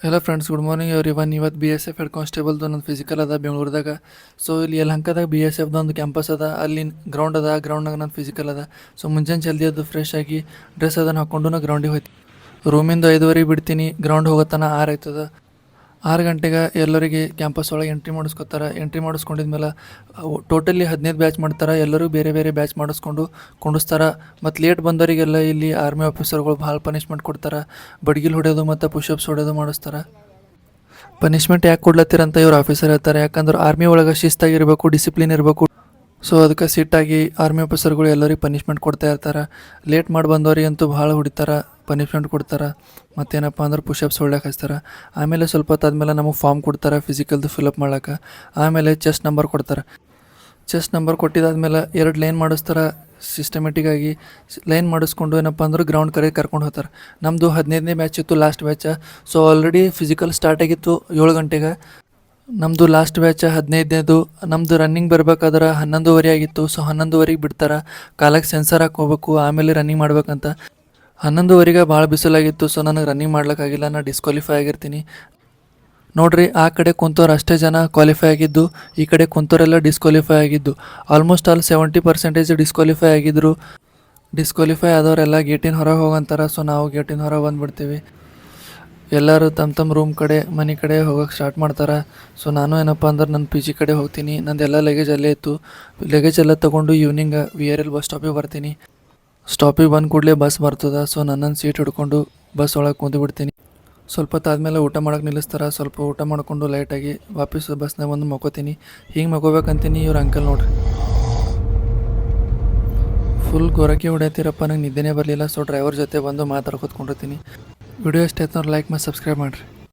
Hello friends, good morning everyone. ಇವತ್ತು BSF head ಕಾನ್ಸ್ಟೇಬಲ್ದು ನನ್ನ physical ಅದ ಬೆಂಗಳೂರದಾಗ. ಸೊ ಇಲ್ಲಿ ಯಲಹಂಕದಾಗ BSFದು ಒಂದು ಕ್ಯಾಂಪಸ್ ಅದ, ಅಲ್ಲಿ ಗ್ರೌಂಡ್ ಅದ. ಗ್ರೌಂಡ್ನಾಗ ನನ್ನ ಫಿಸಿಕಲ್ ಅದ. ಸೊ ಮುಂಜಾನೆ ಜಲ್ದಿ ಅದು ಫ್ರೆಶ್ ಆಗಿ ಡ್ರೆಸ್ ಅದನ್ನು ಹಾಕ್ಕೊಂಡು ನಾ ಗ್ರೌಂಡಿಗೆ ಹೋಯ್ತು. ರೂಮಿಂದ 5:30 ಬಿಡ್ತೀನಿ, ಗ್ರೌಂಡ್ ಹೋಗೋತನ 6 ಆಯ್ತದ. 6 ಗಂಟೆಗೆ ಎಲ್ಲರಿಗೆ ಕ್ಯಾಂಪಸ್ ಒಳಗೆ ಎಂಟ್ರಿ ಮಾಡಿಸ್ಕೊತಾರೆ. ಎಂಟ್ರಿ ಮಾಡಿಸ್ಕೊಂಡಿದ್ಮೇಲೆ ಟೋಟಲಿ 15 ಬ್ಯಾಚ್ ಮಾಡ್ತಾರೆ. ಎಲ್ಲರೂ ಬೇರೆ ಬೇರೆ ಬ್ಯಾಚ್ ಮಾಡಿಸ್ಕೊಂಡು ಕುಂಡಿಸ್ತಾರೆ. ಮತ್ತು ಲೇಟ್ ಬಂದವರಿಗೆಲ್ಲ ಇಲ್ಲಿ ಆರ್ಮಿ ಆಫೀಸರ್ಗಳು ಭಾಳ ಪನಿಷ್ಮೆಂಟ್ ಕೊಡ್ತಾರೆ. ಬಡ್ಗಿಲ್ ಹೊಡೆಯೋದು ಮತ್ತು ಪುಷಪ್ಸ್ ಹೊಡೆಯೋದು ಮಾಡಿಸ್ತಾರೆ. ಪನಿಷ್ಮೆಂಟ್ ಯಾಕೆ ಕೊಡ್ಲತ್ತೀರಂತ ಇವ್ರು ಆಫೀಸರ್ ಹೇಳ್ತಾರೆ. ಯಾಕಂದ್ರೆ ಆರ್ಮಿ ಒಳಗೆ ಶಿಸ್ತಾಗಿರಬೇಕು, ಡಿಸಿಪ್ಲಿನ್ ಇರಬೇಕು. ಸೊ ಅದಕ್ಕೆ ಸಿಟ್ಟಾಗಿ ಆರ್ಮಿ ಆಫೀಸರ್ಗಳು ಎಲ್ಲರಿಗೆ ಪನಿಷ್ಮೆಂಟ್ ಕೊಡ್ತಾ ಇರ್ತಾರೆ. ಲೇಟ್ ಮಾಡಿ ಬಂದವ್ರಿಗೆ ಅಂತೂ ಭಾಳ ಹೊಡಿತಾರೆ, ಪನಿಷ್ಮೆಂಟ್ ಕೊಡ್ತಾರೆ. ಮತ್ತೇನಪ್ಪ ಅಂದ್ರೆ ಪುಷಪ್ಸ್ ಹೊಡ್ಯಕ್ಕೆ ಹಚ್ತಾರೆ. ಆಮೇಲೆ ಸ್ವಲ್ಪ ಹೊತ್ತಾದ್ಮೇಲೆ ನಮಗೆ ಫಾರ್ಮ್ ಕೊಡ್ತಾರೆ ಫಿಸಿಕಲ್ದು ಫಿಲಪ್ ಮಾಡೋಕೆ. ಆಮೇಲೆ ಚೆಸ್ಟ್ ನಂಬರ್ ಕೊಡ್ತಾರೆ. ಚೆಸ್ಟ್ ನಂಬರ್ ಕೊಟ್ಟಿದ್ದಾದ್ಮೇಲೆ 2 ಲೈನ್ ಮಾಡಿಸ್ತಾರೆ. ಸಿಸ್ಟಮೆಟಿಕ್ಕಾಗಿ ಲೈನ್ ಮಾಡಿಸ್ಕೊಂಡು ಏನಪ್ಪ ಅಂದ್ರೆ ಗ್ರೌಂಡ್ ಕರ್ಕೊಂಡು ಹೋಗ್ತಾರೆ. ನಮ್ಮದು 15ನೇ ಬ್ಯಾಚ್ ಇತ್ತು, last batch. So already physical start ಆಗಿತ್ತು 7 ಗಂಟೆಗೆ. ನಮ್ಮದು ಲಾಸ್ಟ್ ಬ್ಯಾಚ 15ನೇದು. ನಮ್ಮದು ರನ್ನಿಂಗ್ ಬರ್ಬೇಕಾದ್ರೆ 11:30 ಆಗಿತ್ತು. ಸೊ 11:30ಗೆ ಬಿಡ್ತಾರೆ. ಕಾಲಕ್ಕೆ ಸೆನ್ಸರ್ ಹಾಕ್ಕೋಬೇಕು, ಆಮೇಲೆ ರನ್ನಿಂಗ್ ಮಾಡ್ಬೇಕಂತ. 11:30ಗೆ ಭಾಳ ಬಿಸಿಲಾಗಿತ್ತು. ಸೊ ನನಗೆ ರನ್ನಿಂಗ್ ಮಾಡ್ಲಿಕ್ಕಾಗಿಲ್ಲ, ನಾನು ಡಿಸ್ಕ್ವಾಲಿಫೈ ಆಗಿರ್ತೀನಿ. ನೋಡ್ರಿ, ಆ ಕಡೆ ಕುಂತವ್ರು ಅಷ್ಟೇ ಜನ ಕ್ವಾಲಿಫೈ ಆಗಿದ್ದು, ಈ ಕಡೆ ಕುಂತವರೆಲ್ಲ ಡಿಸ್ಕ್ವಾಲಿಫೈ ಆಗಿದ್ದು. ಆಲ್ಮೋಸ್ಟ್ ಆಲ್ 70% ಡಿಸ್ಕ್ವಾಲಿಫೈ ಆಗಿದ್ದರು. ಡಿಸ್ಕ್ವಾಲಿಫೈ ಆದವರೆಲ್ಲ ಗೇಟಿನ ಹೊರಗೆ ಹೋಗಂತಾರೆ. ಸೊ ನಾವು ಗೇಟಿನ ಹೊರಗೆ ಬಂದುಬಿಡ್ತೀವಿ. ಎಲ್ಲರೂ ತಮ್ಮ ರೂಮ್ ಕಡೆ, ಮನೆ ಕಡೆ ಹೋಗೋಕೆ ಸ್ಟಾರ್ಟ್ ಮಾಡ್ತಾರೆ. ಸೊ ನಾನು ಏನಪ್ಪ ಅಂದ್ರೆ ನನ್ನ PG ಕಡೆ ಹೋಗ್ತೀನಿ. ನಂದೆಲ್ಲ ಲಗೇಜ್ ಅಲ್ಲೇ ಇತ್ತು. ಲಗೇಜ್ ಎಲ್ಲ ತೊಗೊಂಡು ಈವ್ನಿಂಗ್ VRL ಬಸ್ ಸ್ಟಾಪಿಗೆ ಬರ್ತೀನಿ. ಸ್ಟಾಪಿಗೆ ಬಂದ ಕೂಡಲೇ ಬಸ್ ಬರ್ತದೆ. ಸೊ ನನ್ನನ್ನು ಸೀಟ್ ಹಿಡ್ಕೊಂಡು ಬಸ್ ಒಳಗೆ ಕುಂತು ಬಿಡ್ತೀನಿ. ಸ್ವಲ್ಪ ಹೊತ್ತಾದ್ಮೇಲೆ ಊಟ ಮಾಡೋಕೆ ನಿಲ್ಲಿಸ್ತಾರೆ. ಸ್ವಲ್ಪ ಊಟ ಮಾಡಿಕೊಂಡು ಲೈಟಾಗಿ ವಾಪಸ್ ಬಸ್ನಾಗ ಬಂದು ಮಕ್ಕೋತೀನಿ. ಹಿಂಗೆ ಮಕ್ಕೋಬೇಕಂತೀನಿ. ಇವ್ರ ಅಂಕಲ್ ನೋಡ್ರಿ, ಫುಲ್ ಗೊರಕೆ ಹೊಡ್ಯತ್ತೀರಪ್ಪ, ನಂಗೆ ನಿದ್ದೆನೇ ಬರಲಿಲ್ಲ. ಸೊ ಡ್ರೈವರ್ ಜೊತೆ ಬಂದು ಮಾತಾಡ್ಕೊತ್ಕೊಂಡಿರ್ತೀನಿ. ವಿಡಿಯೋ ಇಷ್ಟ ಆಯ್ತು ಅಂದ್ರೆ ಲೈಕ್ ಮತ್ತು ಸಬ್ಸ್ಕ್ರೈಬ್ ಮಾಡಿರಿ.